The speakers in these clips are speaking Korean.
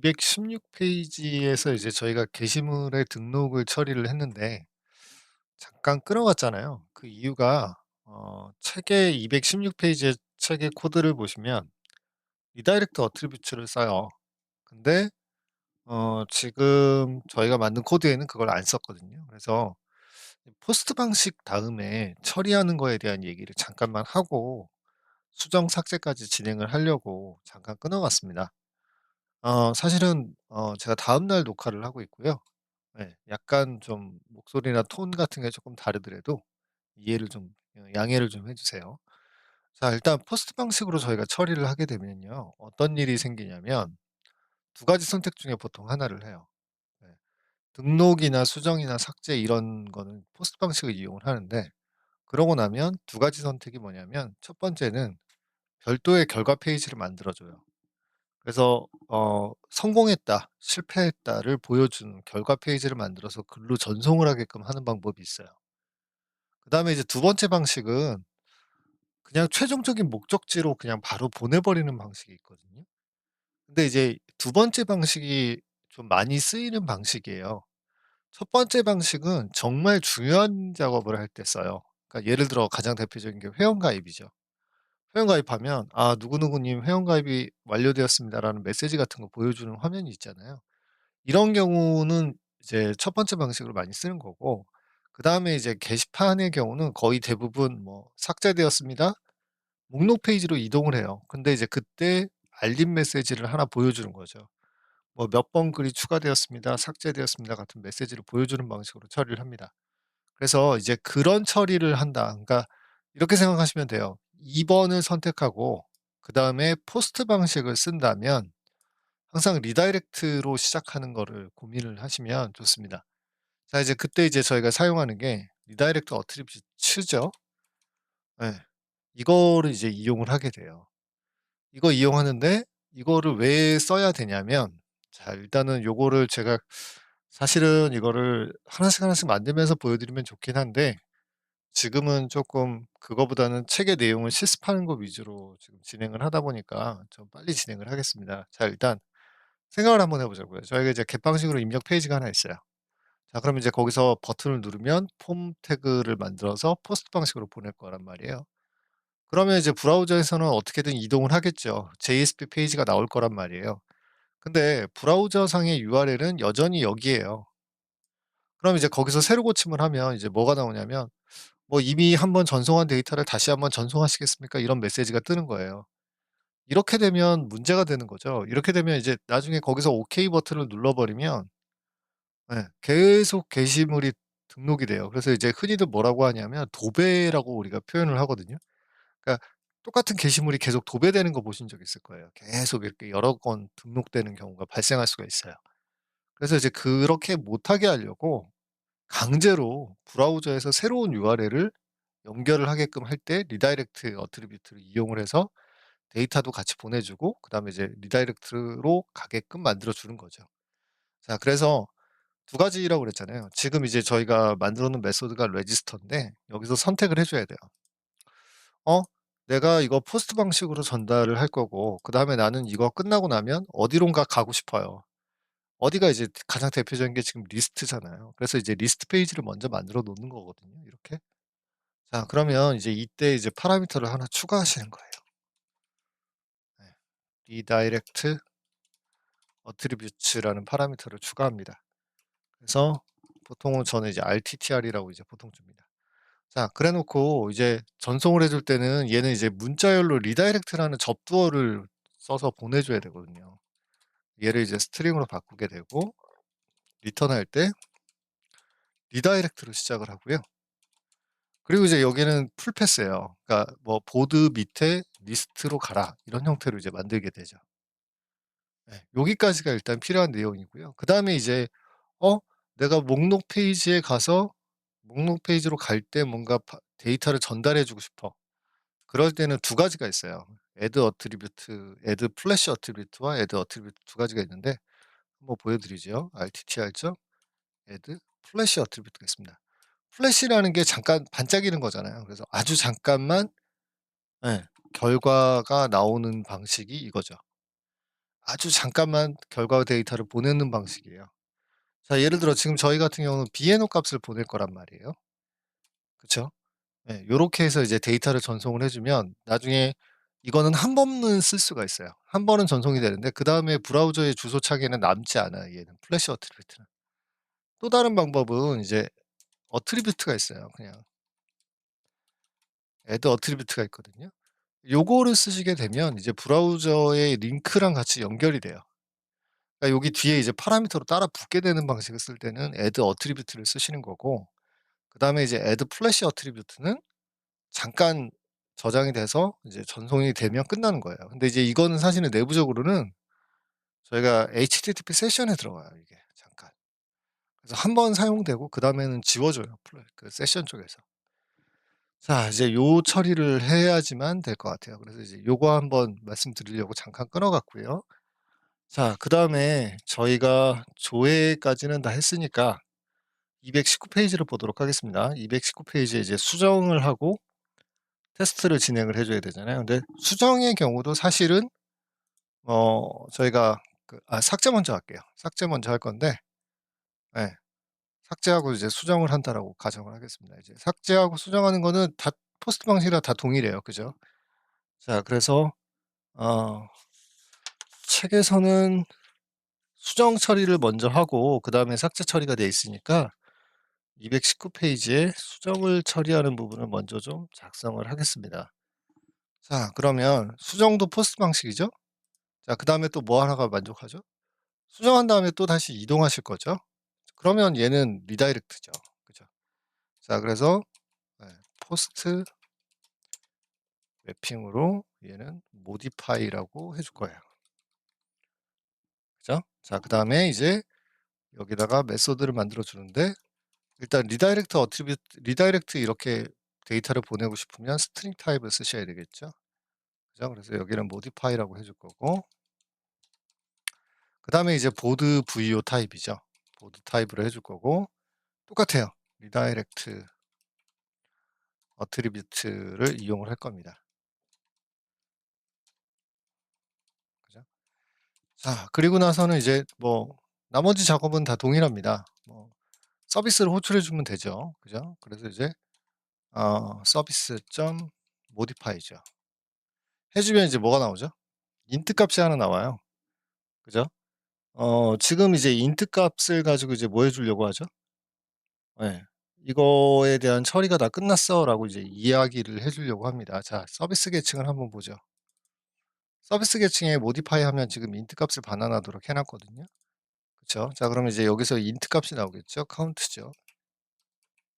216 페이지에서 이제 저희가 게시물의 등록을 처리를 했는데 잠깐 끊어갔잖아요. 그 이유가 책의 216 페이지의 책의 코드를 보시면 리다이렉트 어트리뷰츠를 써요. 근데 지금 저희가 만든 코드에는 그걸 안 썼거든요. 그래서 포스트 방식 다음에 처리하는 거에 대한 얘기를 잠깐만 하고 수정 삭제까지 진행을 하려고 잠깐 끊어갔습니다. 사실은 제가 다음 날 녹화를 하고 있고요. 네. 약간 좀 목소리나 톤 같은 게 조금 다르더라도 이해를 좀 양해를 좀 해 주세요. 자, 일단 포스트 방식으로 저희가 처리를 하게 되면요. 어떤 일이 생기냐면 두 가지 선택 중에 보통 하나를 해요. 네. 등록이나 수정이나 삭제 이런 거는 포스트 방식을 이용을 하는데 그러고 나면 두 가지 선택이 뭐냐면 첫 번째는 별도의 결과 페이지를 만들어 줘요. 그래서 성공했다, 실패했다를 보여주는 결과 페이지를 만들어서 글로 전송을 하게끔 하는 방법이 있어요. 그다음에 이제 두 번째 방식은 그냥 최종적인 목적지로 그냥 바로 보내버리는 방식이 있거든요. 근데 이제 두 번째 방식이 좀 많이 쓰이는 방식이에요. 첫 번째 방식은 정말 중요한 작업을 할 때 써요. 그러니까 예를 들어 가장 대표적인 게 회원가입이죠. 회원가입하면 "아 누구누구님 회원가입이 완료되었습니다."라는 메시지 같은 거 보여주는 화면이 있잖아요. 이런 경우는 이제 첫 번째 방식으로 많이 쓰는 거고 그다음에 이제 게시판의 경우는 거의 대부분 뭐 "삭제되었습니다." 목록 페이지로 이동을 해요. 근데 이제 그때 알림 메시지를 하나 보여주는 거죠. 뭐 "몇 번 글이 추가되었습니다. 삭제되었습니다." 같은 메시지를 보여주는 방식으로 처리를 합니다. 그래서 이제 그런 처리를 한다. 그러니까 이렇게 생각하시면 돼요. 2 번을 선택하고 그다음에 포스트 방식을 쓴다면 항상 리다이렉트로 시작하는 거를 고민을 하시면 좋습니다. 자, 이제 그때 이제 저희가 사용하는 게 리다이렉트 어트리뷰츠죠. 예. 이거를 이제 이용을 하게 돼요. 이거 이용하는데 이거를 왜 써야 되냐면 자, 일단은 요거를 제가 사실은 이거를 하나씩 하나씩 만들면서 보여드리면 좋긴 한데 지금은 조금 그거보다는 책의 내용을 실습하는 거 위주로 지금 진행을 하다 보니까 좀 빨리 진행을 하겠습니다. 자, 일단 생각을 한번 해 보자고요. 저희가 이제 갯방식으로 입력 페이지가 하나 있어요. 자, 그럼 이제 거기서 버튼을 누르면 폼 태그를 만들어서 포스트 방식으로 보낼 거란 말이에요. 그러면 이제 브라우저에서는 어떻게든 이동을 하겠죠. JSP 페이지가 나올 거란 말이에요. 근데 브라우저상의 URL은 여전히 여기에요. 그럼 이제 거기서 새로 고침을 하면 이제 뭐가 나오냐면 뭐 "이미 한번 전송한 데이터를 다시 한번 전송하시겠습니까?" 이런 메시지가 뜨는 거예요. 이렇게 되면 문제가 되는 거죠. 이렇게 되면 이제 나중에 거기서 오케이 버튼을 눌러 버리면 예 계속 게시물이 등록이 돼요. 그래서 이제 흔히들 뭐라고 하냐면 도배라고 우리가 표현을 하거든요. 그러니까 똑같은 게시물이 계속 도배되는 거 보신 적 있을 거예요. 계속 이렇게 여러 건 등록되는 경우가 발생할 수가 있어요. 그래서 이제 그렇게 못하게 하려고 강제로 브라우저에서 새로운 URL을 연결을 하게끔 할 때 리다이렉트 어트리뷰트를 이용을 해서 데이터도 같이 보내주고 그다음에 이제 리다이렉트로 가게끔 만들어 주는 거죠. 자, 그래서 두 가지라고 그랬잖아요. 지금 이제 저희가 만들어 놓은 메소드가 레지스터인데 여기서 선택을 해 줘야 돼요. 어 내가 이거 포스트 방식으로 전달을 할 거고 그다음에 나는 이거 끝나고 나면 어디론가 가고 싶어요. 어디가 이제 가장 대표적인 게 지금 리스트잖아요. 그래서 이제 리스트 페이지를 먼저 만들어 놓는 거거든요, 이렇게. 자, 그러면 이제 이때 이제 파라미터를 하나 추가하시는 거예요. 네. 리다이렉트 어트리뷰츠라는 파라미터를 추가합니다. 그래서 보통은 저는 이제 RTTR이라고 이제 보통 줍니다. 자, 그래 놓고 이제 전송을 해줄 때는 얘는 이제 문자열로 리다이렉트라는 접두어를 써서 보내 줘야 되거든요. 얘를 이제 스트링으로 바꾸게 되고 리턴할 때 리다이렉트로 시작을 하고요. 그리고 이제 여기는 풀 패스예요. 그러니까 뭐 "보드 밑에 리스트로 가라." 이런 형태로 이제 만들게 되죠. 예. 여기까지가 일단 필요한 내용이고요. 그다음에 이제 어 내가 목록 페이지에 가서 목록 페이지로 갈 때 뭔가 데이터를 전달해 주고 싶어. 그럴 때는 두 가지가 있어요. 애드 어트리뷰트, 애드 플래시 어트리뷰트와 애드 어트리뷰트 두 가지가 있는데 한번 보여 드리죠. RTTR 점 애드 플래시 어트리뷰트가 있습니다. 플래시라는 게 잠깐 반짝이는 거잖아요. 그래서 아주 잠깐만 예 결과가 나오는 방식이 이거죠. 아주 잠깐만 결과 데이터를 보내는 방식이에요. 자 예를 들어 지금 저희 같은 경우는 비에노 값을 보낼 거란 말이에요. 그쵸? 예. 요렇게 해서 이제 데이터를 전송을 해 주면 나중에 이거는 한 번은 쓸 수가 있어요. 한 번은 전송이 되는데 그다음에 브라우저의 주소창에는 남지 않아요 얘는 플래시 어트리뷰트는. 또 다른 방법은 이제 어트리뷰트가 있어요. 그냥 애드 어트리뷰트가 있거든요. 요거를 쓰시게 되면 이제 브라우저의 링크랑 같이 연결이 돼요. 그러니까 여기 뒤에 이제 파라미터로 따라 붙게 되는 방식을 쓸 때는 애드 어트리뷰트를 쓰시는 거고 그다음에 이제 애드 플래시 어트리뷰트는 잠깐 저장이 돼서 이제 전송이 되면 끝나는 거예요. 근데 이제 이거는 사실은 내부적으로는 저희가 HTTP 세션에 들어가요 이게 잠깐. 그래서 한 번 사용되고 그다음에는 지워져요 그 세션 쪽에서. 자 이제 요 처리를 해야지만 될 것 같아요. 그래서 이제 요거 한번 말씀드리려고 잠깐 끊어 갔고요. 자 그다음에 저희가 조회까지는 다 했으니까 219 페이지를 보도록 하겠습니다. 219 페이지에 이제 수정을 하고 테스트를 진행을 해 줘야 되잖아요. 근데 수정의 경우도 사실은 저희가 삭제 먼저 할게요. 삭제 먼저 할 건데 예. 삭제하고 이제 수정을 한다라고 가정을 하겠습니다. 이제 삭제하고 수정하는 거는 다 포스트 방식이랑 다 동일해요. 그죠? 자 그래서 어 책에서는 수정 처리를 먼저 하고 그다음에 삭제 처리가 돼 있으니까 219 페이지에 수정을 처리하는 부분을 먼저 좀 작성을 하겠습니다. 자 그러면 수정도 포스트 방식이죠? 자 그다음에 또 뭐 하나가 만족하죠? 수정한 다음에 또다시 이동하실 거죠? 그러면 얘는 리다이렉트죠. 그죠? 자 그래서 네 포스트 매핑으로 얘는 modify라고 해줄 거예요. 그죠? 자 그다음에 이제 여기다가 메소드를 만들어 주는데 일단 리다이렉트 어트리뷰트 리다이렉트 이렇게 데이터를 보내고 싶으면 스트링 타입을 쓰셔야 되겠죠. 그죠? 그래서 여기는 modify라고 해줄 거고 그다음에 이제 보드 VO 타입이죠. 보드 타입으로 해줄 거고 똑같아요. 리다이렉트 어트리뷰트를 이용을 할 겁니다. 그죠? 자 그리고 나서는 이제 뭐 나머지 작업은 다 동일합니다. 뭐 서비스를 호출해 주면 되죠. 그죠? 그래서 이제 서비스 점 modify죠. 해 주면 이제 뭐가 나오죠? int 값이 하나 나와요. 그죠? 지금 이제 int 값을 가지고 이제 뭐 해 주려고 하죠? 예. "이거에 대한 처리가 다 끝났어."라고 이제 이야기를 해 주려고 합니다. 자 서비스 계층을 한번 보죠. 서비스 계층에 modify 하면 지금 int 값을 반환하도록 해 놨거든요. 그쵸? 자 그러면 이제 여기서 int 값이 나오겠죠. count죠.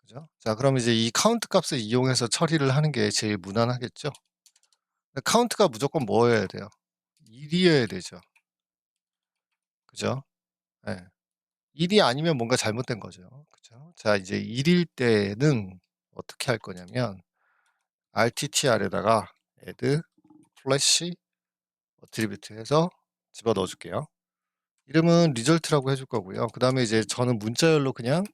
그죠? 자 그럼 이제 이 count 값을 이용해서 처리를 하는 게 제일 무난하겠죠. 근데 count가 무조건 뭐여야 돼요? 1 이어야 되죠. 그죠? 예. 1이 아니면 뭔가 잘못된 거죠. 그죠? 자 이제 1일 때는 어떻게 할 거냐면 rttr에다가 add flash attribute 해서 집어넣어 줄게요. 이름은 result라고 해줄 거고요. 그다음에 이제 저는 문자열로 그냥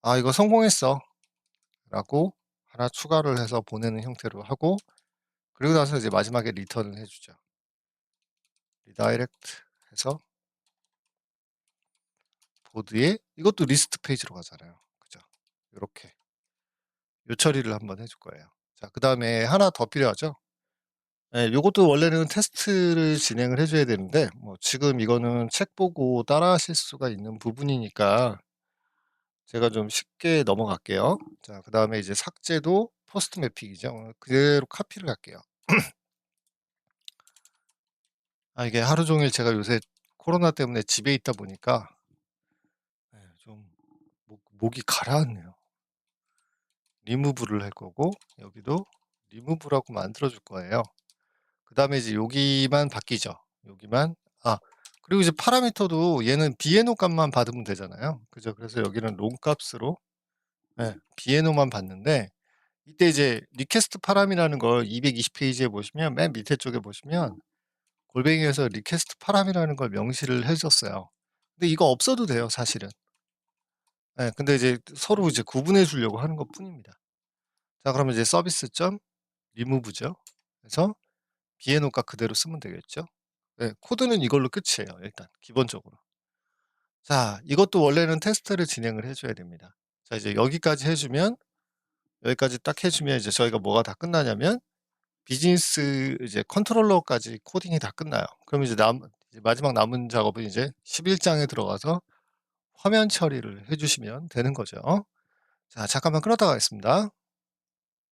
"아 이거 성공했어."라고 하나 추가를 해서 보내는 형태로 하고 그리고 나서 이제 마지막에 리턴을 해 주죠. redirect 해서 보드에 이것도 리스트 페이지로 가잖아요. 그죠? 요렇게 요 처리를 한번 해줄 거예요. 자 그다음에 하나 더 필요하죠. 예 요것도 원래는 테스트를 진행을 해 줘야 되는데 뭐 지금 이거는 책 보고 따라하실 수가 있는 부분이니까 제가 좀 쉽게 넘어갈게요. 자 그다음에 이제 삭제도 포스트 매핑이죠. 그대로 카피를 할게요. 이게 하루 종일 제가 요새 코로나 때문에 집에 있다 보니까 좀 목이 가라앉네요. 리무브를 할 거고 여기도 리무브라고 만들어 줄 거예요. 그다음에 이제 여기만 바뀌죠. 여기만 그리고 이제 파라미터도 얘는 비에노 값만 받으면 되잖아요. 그죠? 그래서 여기는 롱 값으로 비에노만 받는데 이때 이제 리퀘스트 파람이라는 걸 220 페이지에 보시면 맨 밑에 쪽에 보시면 골뱅이에서 리퀘스트 파람이라는 걸 명시를 해 줬어요. 근데 이거 없어도 돼요 사실은. 근데 이제 서로 이제 구분해 주려고 하는 것뿐입니다. 자 그러면 이제 서비스 점 리무브죠. 그래서 비에노 값 그대로 쓰면 되겠죠. 네. 코드는 이걸로 끝이에요 일단 기본적으로. 자 이것도 원래는 테스트를 진행을 해 줘야 됩니다. 자 이제 여기까지 해 주면 여기까지 딱 해 주면 이제 저희가 뭐가 다 끝나냐면 비즈니스 이제 컨트롤러까지 코딩이 다 끝나요. 그럼 이제 마지막 남은 작업은 이제 11 장에 들어가서 화면 처리를 해 주시면 되는 거죠. 자 잠깐만 끊었다가 가겠습니다.